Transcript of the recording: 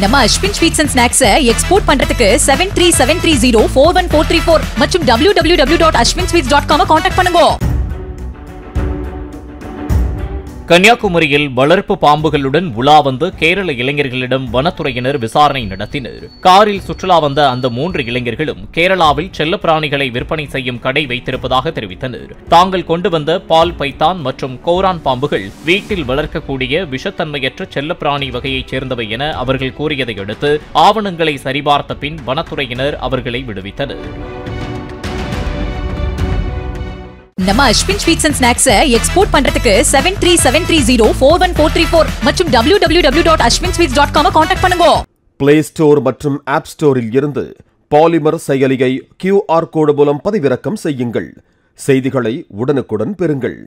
நம்ம Ashwin sweets and snacks export பண்றதுக்கு 7373041434 மற்றும் www.ashwinsweets.com கான்டாக்ட் பண்ணுங்க. கன்னியாகுமரியில் வளர்ப்பு பாம்புகளுடன் உலா வந்த கேரள இளைஞர்களிடம் வனத்துறையினர் விசாரணை நடத்தினர். காரில் சுற்றுலா வந்த அந்த 3 இளைஞர்களும் கேரளாவில் செல்லப்பிராணிகளை விற்பனை செய்யும் கடை வைத்திருப்பதாக தெரிவித்தனர். தாங்கள் கொண்டு வந்த பால் பைத்தான் மற்றும் கோரான் பாம்புகள் வீட்டில் வளர்க்கக்கூடிய விஷத்தன்மையற்ற செல்லப்பிராணி வகையைச் சேர்ந்தவை என அவர்கள் கூறியதை அடுத்து ஆவணங்களை சரிபார்த்த பின் வனத்துறையினர் அவர்களை விடுவித்தனர். நம்ம Ashwin sweets and snacks export பண்றதுக்கு 7373041434 மற்றும் www.ashwinsweets.com கான்டாக்ட் பண்ணுங்க. பிளே ஸ்டோர் மற்றும் ஆப் ஸ்டோரில் இருந்து பாலிமர் செயலியை QR கோடு மூலம் பதிவிறக்கம் செய்யுங்கள். செய்திகளை உடனுக்குடன் பெறுங்கள்.